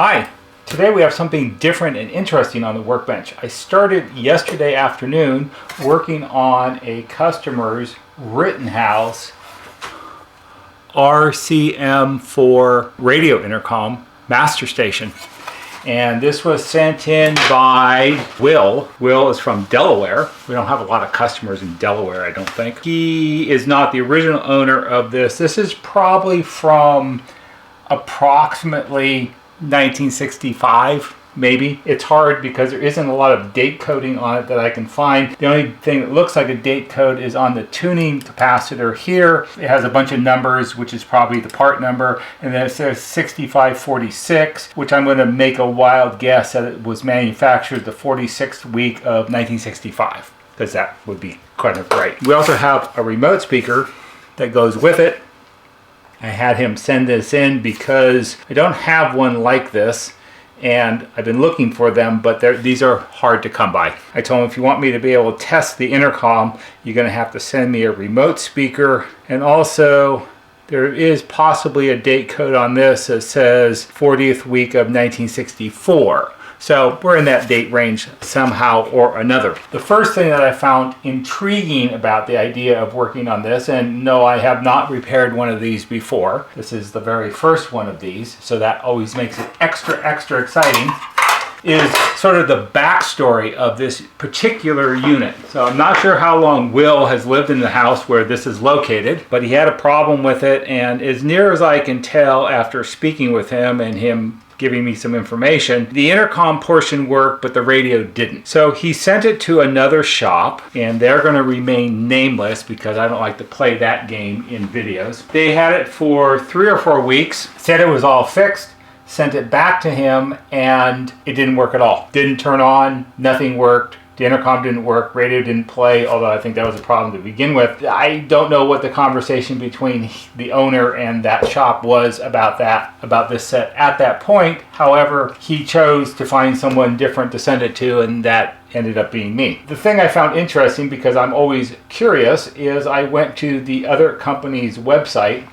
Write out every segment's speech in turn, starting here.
Hi, today we have something different and interesting on the workbench. I started yesterday afternoon working on a customer's Rittenhouse RCM4 radio intercom master station. And this was sent in by Will. Will is from Delaware. We don't have a lot of customers in Delaware, I don't think. He is not the original owner of this. This is probably from approximately 1965, maybe. It's hard because there isn't a lot of date coding on it that I can find. The only thing that looks like a date code is on the tuning capacitor here. It has a bunch of numbers, which is probably the part number, and then it says 6546, which I'm going to make a wild guess that it was manufactured the 46th week of 1965, because that would be kind of right. We also have a remote speaker that goes with it. I had him send this in because I don't have one like this, and I've been looking for them, but these are hard to come by. I told him, if you want me to be able to test the intercom, you're going to have to send me a remote speaker. And also, there is possibly a date code on this that says 40th week of 1964. So we're in that date range somehow or another. The first thing that I found intriguing about the idea of working on this, and no, I have not repaired one of these before. This is the very first one of these, so that always makes it extra exciting, is sort of the backstory of this particular unit. So I'm not sure how long Will has lived in the house where this is located, but he had a problem with it, and as near as I can tell after speaking with him and him giving me some information, the intercom portion worked, but the radio didn't. So he sent it to another shop, and they're going to remain nameless because I don't like to play that game in videos. They had it for 3 or 4 weeks, said it was all fixed, sent it back to him, and it didn't work at all. Didn't turn on, nothing worked. The intercom didn't work, radio didn't play, although I think that was a problem to begin with. I don't know what the conversation between the owner and that shop was about this set at that point. However, he chose to find someone different to send it to, and that ended up being me. The thing I found interesting, because I'm always curious, is I went to the other company's website,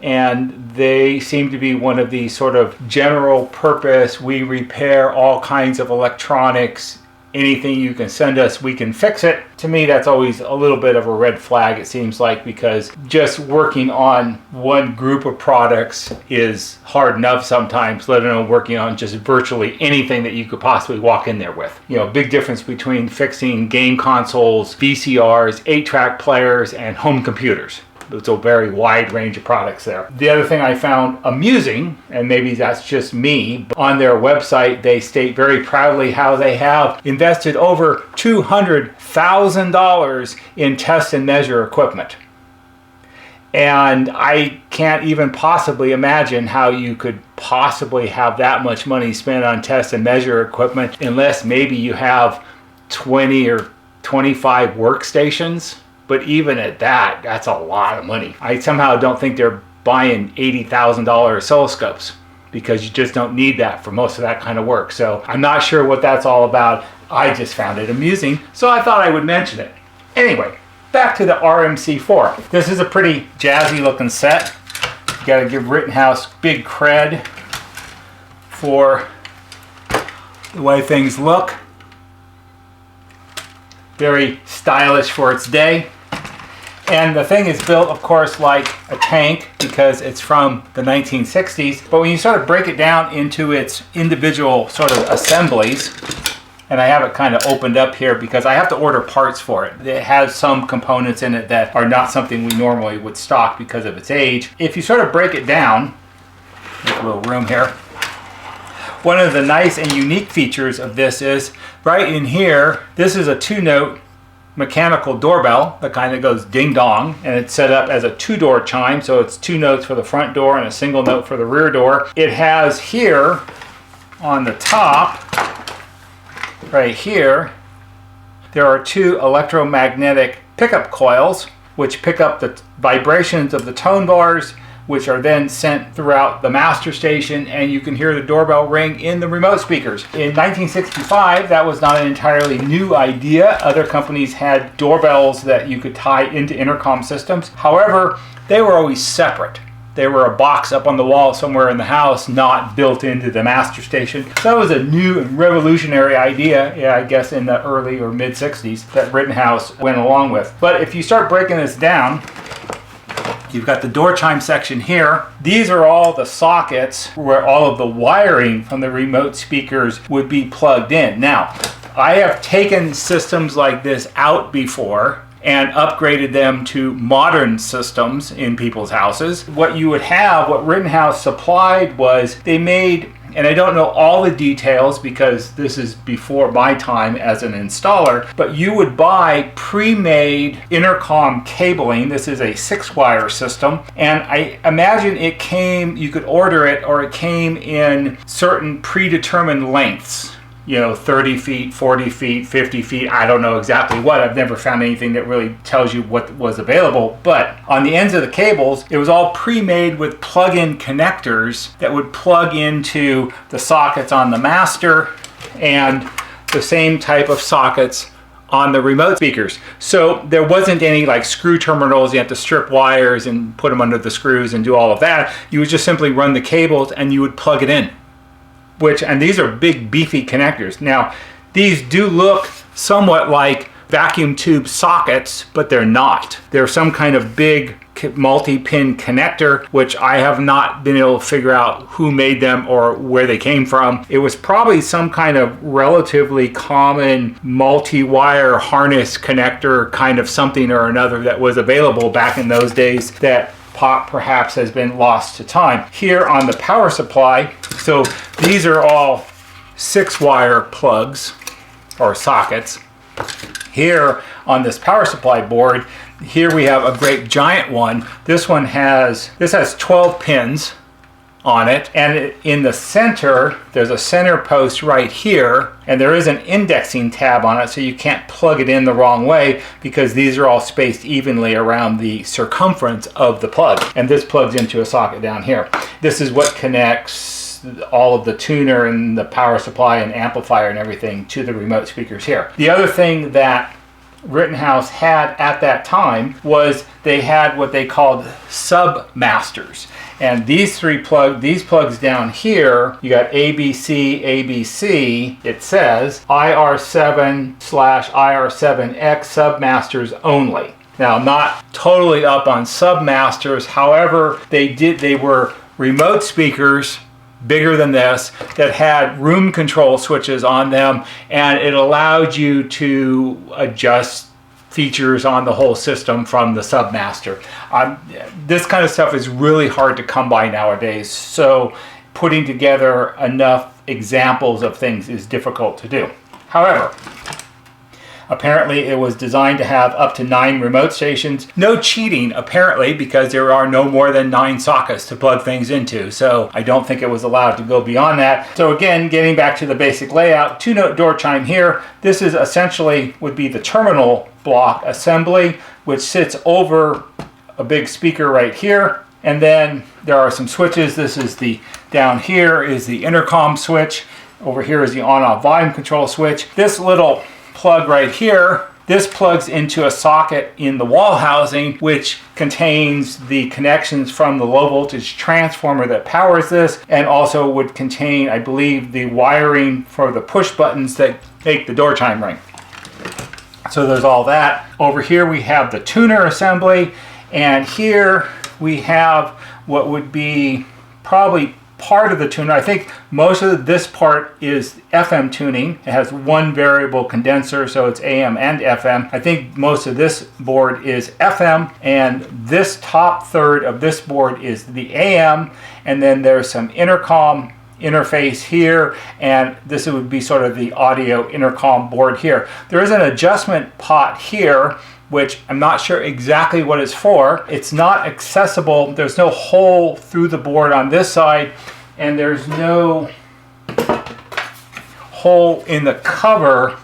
and they seem to be one of these sort of general purpose, we repair all kinds of electronics, anything you can send us, we can fix it. To me, that's always a little bit of a red flag, it seems like, because just working on one group of products is hard enough sometimes, let alone working on just virtually anything that you could possibly walk in there with. You know, big difference between fixing game consoles, VCRs, 8-track players, and home computers. It's a very wide range of products there. The other thing I found amusing, and maybe that's just me, but on their website they state very proudly how they have invested over $200,000 in test and measure equipment. And I can't even possibly imagine how you could possibly have that much money spent on test and measure equipment unless maybe you have 20 or 25 workstations. But even at that, that's a lot of money. I somehow don't think they're buying $80,000 oscilloscopes, because you just don't need that for most of that kind of work. So I'm not sure what that's all about. I just found it amusing, so I thought I would mention it. Anyway, back to the RMC4. This is a pretty jazzy looking set. You gotta give Rittenhouse big cred for the way things look. Very stylish for its day. And the thing is built, of course, like a tank because it's from the 1960s. But when you sort of break it down into its individual sort of assemblies, and I have it kind of opened up here because I have to order parts for it. It has some components in it that are not something we normally would stock because of its age. If you sort of break it down, there's a little room here. One of the nice and unique features of this is right in here, this is a 2-note mechanical doorbell, the kind that goes ding dong, and it's set up as a 2-door chime, so it's 2 notes for the front door and a single note for the rear door. It has here on the top, right here, there are 2 electromagnetic pickup coils which pick up the vibrations of the tone bars, which are then sent throughout the master station, and you can hear the doorbell ring in the remote speakers. In 1965, that was not an entirely new idea. Other companies had doorbells that you could tie into intercom systems. However, they were always separate. They were a box up on the wall somewhere in the house, not built into the master station. So that was a new and revolutionary idea, yeah, I guess in the early or mid 60s that Rittenhouse went along with. But if you start breaking this down, you've got the door chime section here. These are all the sockets where all of the wiring from the remote speakers would be plugged in. Now, I have taken systems like this out before and upgraded them to modern systems in people's houses. What you would have, what Rittenhouse supplied was they made, and I don't know all the details because this is before my time as an installer, but you would buy pre-made intercom cabling. This is a 6-wire system, and I imagine it came, you could order it, or it came in certain predetermined lengths. You know, 30 feet, 40 feet, 50 feet, I don't know exactly what. I've never found anything that really tells you what was available. But on the ends of the cables, it was all pre-made with plug-in connectors that would plug into the sockets on the master and the same type of sockets on the remote speakers. So there wasn't any like screw terminals. You had to strip wires and put them under the screws and do all of that. You would just simply run the cables and you would plug it in. And these are big beefy connectors. Now, these do look somewhat like vacuum tube sockets, but they're not. They're some kind of big multi-pin connector, which I have not been able to figure out who made them or where they came from. It was probably some kind of relatively common multi-wire harness connector kind of something or another that was available back in those days that perhaps has been lost to time. Here on the power supply, so these are all 6-wire plugs or sockets. Here on this power supply board, here we have a great giant one. This has 12 pins on it, and in the center there's a center post right here, and there is an indexing tab on it, so you can't plug it in the wrong way because these are all spaced evenly around the circumference of the plug, and this plugs into a socket down here. This is what connects all of the tuner and the power supply and amplifier and everything to the remote speakers here. The other thing that Rittenhouse had at that time was they had what they called sub-masters. And these plugs down here, you got ABC, ABC, it says IR7/IR7X submasters only. Now, not totally up on submasters, however, they were remote speakers bigger than this that had room control switches on them, and it allowed you to adjust features on the whole system from the submaster. This kind of stuff is really hard to come by nowadays, so putting together enough examples of things is difficult to do. However, apparently it was designed to have up to 9 remote stations. No cheating, apparently, because there are no more than 9 sockets to plug things into. So I don't think it was allowed to go beyond that. So again, getting back to the basic layout, 2-note door chime here. This is essentially would be the terminal block assembly, which sits over a big speaker right here. And then there are some switches. This is down here is the intercom switch. Over here is the on-off volume control switch. This little plug right here, this plugs into a socket in the wall housing, which contains the connections from the low voltage transformer that powers this, and also would contain, I believe, the wiring for the push buttons that make the door chime ring. So there's all that. Over here we have the tuner assembly, and here we have what would be probably part of the tuner. I think most of this part is FM tuning. It has one variable condenser, so it's AM and FM. I think most of this board is FM, and this top third of this board is the AM, and then there's some intercom interface here, and this would be sort of the audio intercom board here. There is an adjustment pot here, which I'm not sure exactly what it's for. It's not accessible. There's no hole through the board on this side, and there's no hole in the cover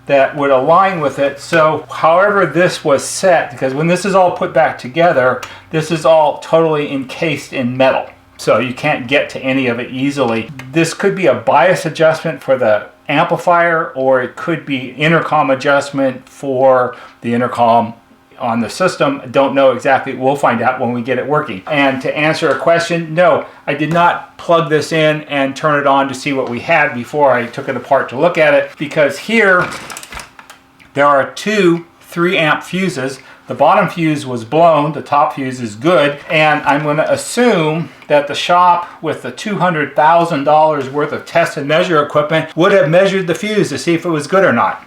that would align with it. So however this was set, because when this is all put back together, this is all totally encased in metal, so you can't get to any of it easily. This could be a bias adjustment for the amplifier, or it could be intercom adjustment for the intercom on the system. Don't know exactly. We'll find out when we get it working. And to answer a question, no, I did not plug this in and turn it on to see what we had before I took it apart to look at it, because here there are two 3-amp fuses. The bottom fuse was blown, the top fuse is good, and I'm going to assume that the shop with the $200,000 worth of test and measure equipment would have measured the fuse to see if it was good or not.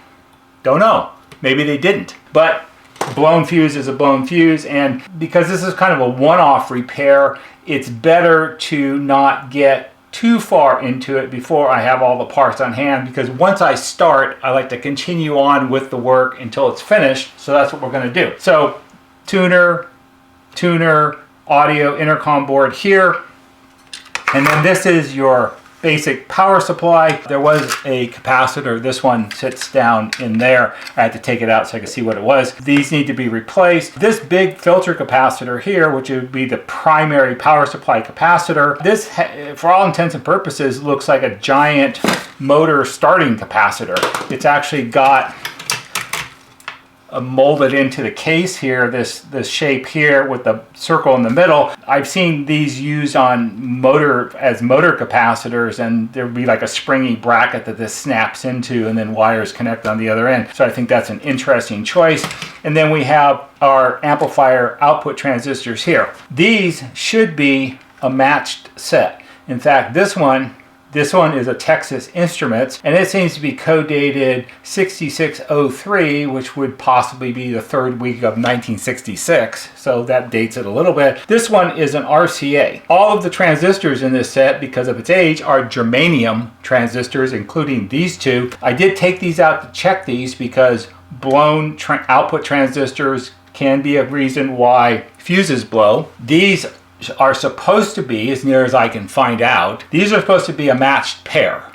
Don't know. Maybe they didn't. But blown fuse is a blown fuse, and because this is kind of a one-off repair, it's better to not get too far into it before I have all the parts on hand, because once I start, I like to continue on with the work until it's finished. So that's what we're going to do. So tuner, audio, intercom board here, and then this is your basic power supply. There was a capacitor. This one sits down in there. I had to take it out so I could see what it was. These need to be replaced. This big filter capacitor here, which would be the primary power supply capacitor, this, for all intents and purposes, looks like a giant motor starting capacitor. It's actually got molded into the case here, this shape here with the circle in the middle. I've seen these used on motor capacitors, and there'd be like a springy bracket that this snaps into, and then wires connect on the other end. So I think that's an interesting choice. And then we have our amplifier output transistors here. These should be a matched set. In fact, this one is a Texas Instruments, and it seems to be code-dated 6603, which would possibly be the third week of 1966, so that dates it a little bit. This one is an RCA. All of the transistors in this set, because of its age, are germanium transistors, including these two. I did take these out to check these because blown output transistors can be a reason why fuses blow. These are supposed to be, as near as I can find out, these are supposed to be a matched pair.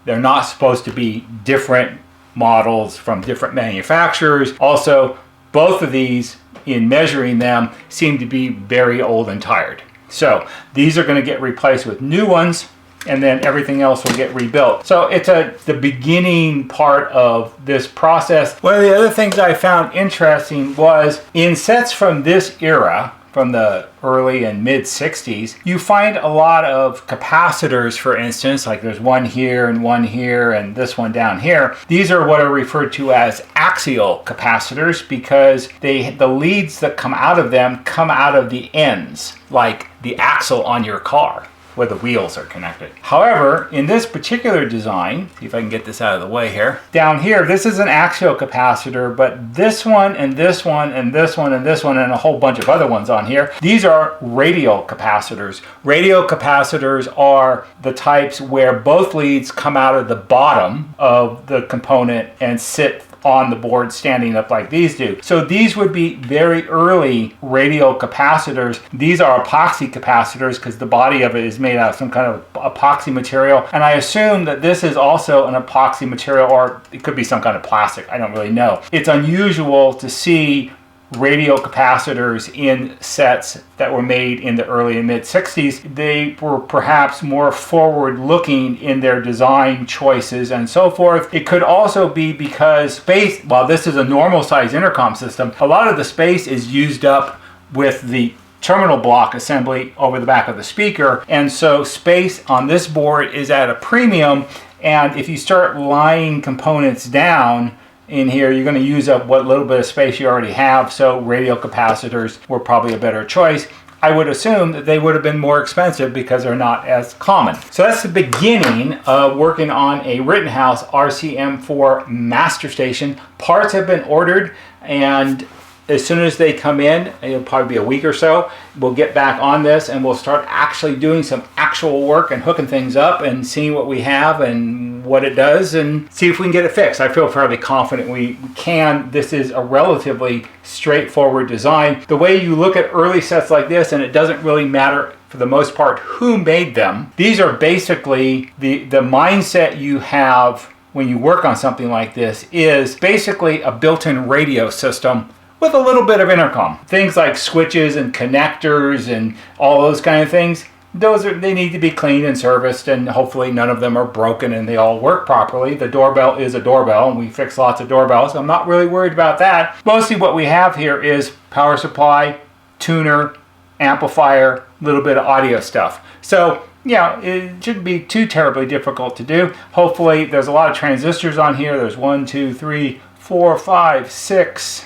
They're not supposed to be different models from different manufacturers. Also, both of these, in measuring them, seem to be very old and tired. So these are going to get replaced with new ones, and then everything else will get rebuilt. So it's the beginning part of this process. One of the other things I found interesting was in sets from this era, from the early and mid 60s, you find a lot of capacitors, for instance, like there's one here and this one down here. These are what are referred to as axial capacitors because the leads that come out of them come out of the ends, like the axle on your car, where the wheels are connected. However, in this particular design, see if I can get this out of the way here, down here, this is an axial capacitor, but this one and this one and this one and this one and a whole bunch of other ones on here, these are radial capacitors. Radial capacitors are the types where both leads come out of the bottom of the component and sit on the board standing up like these do. So these would be very early radial capacitors. These are epoxy capacitors because the body of it is made out of some kind of epoxy material. And I assume that this is also an epoxy material, or it could be some kind of plastic. I don't really know. It's unusual to see radial capacitors in sets that were made in the early and mid 60s. They were perhaps more forward looking in their design choices and so forth. It could also be because space, while this is a normal size intercom system, a lot of the space is used up with the terminal block assembly over the back of the speaker, and so space on this board is at a premium, and if you start lying components down in here, you're going to use up what little bit of space you already have, so radial capacitors were probably a better choice. I would assume that they would have been more expensive because they're not as common. So that's the beginning of working on a Rittenhouse RCM4 master station. Parts have been ordered, and as soon as they come in, it'll probably be a week or so, we'll get back on this and we'll start actually doing some actual work and hooking things up and seeing what we have and what it does and see if we can get it fixed. I feel fairly confident we can. This is a relatively straightforward design. The way you look at early sets like this, and it doesn't really matter for the most part who made them, these are basically the mindset you have when you work on something like this is basically a built-in radio system with a little bit of intercom. Things like switches and connectors and all those kind of things, they need to be cleaned and serviced, and hopefully none of them are broken and they all work properly. The doorbell is a doorbell, and we fix lots of doorbells, so I'm not really worried about that. Mostly what we have here is power supply, tuner, amplifier, a little bit of audio stuff. So yeah, it shouldn't be too terribly difficult to do. Hopefully there's a lot of transistors on here. There's 1, 2, 3, 4, 5, 6,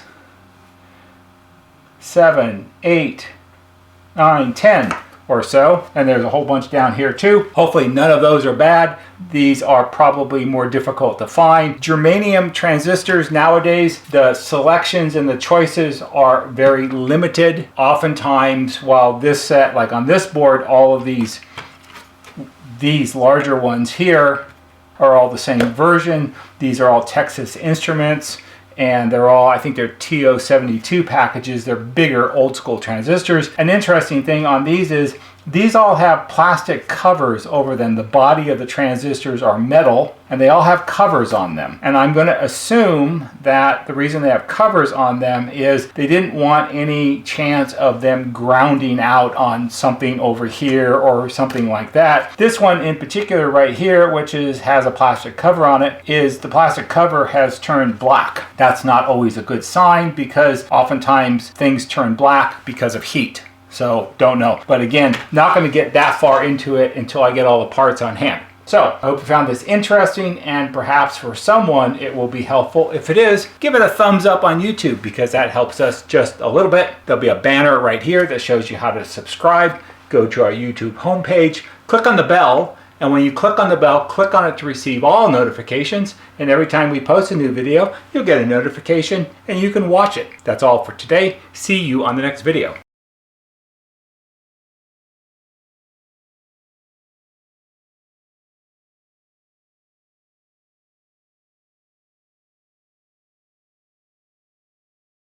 7, 8, 9, 10 or so, and there's a whole bunch down here too. Hopefully none of those are bad. These are probably more difficult to find. Germanium transistors nowadays, the selections and the choices are very limited. Oftentimes, while this set, like on this board, all of these larger ones here are all the same version. These are all Texas Instruments, and they're all, I think they're TO72 packages. They're bigger old school transistors. An interesting thing on these is these all have plastic covers over them. The body of the transistors are metal, and they all have covers on them. And I'm going to assume that the reason they have covers on them is they didn't want any chance of them grounding out on something over here or something like that. This one in particular right here, which has a plastic cover on it, is the plastic cover has turned black. That's not always a good sign, because oftentimes things turn black because of heat. So don't know. But again, not going to get that far into it until I get all the parts on hand. So I hope you found this interesting, and perhaps for someone it will be helpful. If it is, give it a thumbs up on YouTube, because that helps us just a little bit. There'll be a banner right here that shows you how to subscribe. Go to our YouTube homepage, click on the bell, and when you click on the bell, click on it to receive all notifications. And every time we post a new video, you'll get a notification and you can watch it. That's all for today. See you on the next video.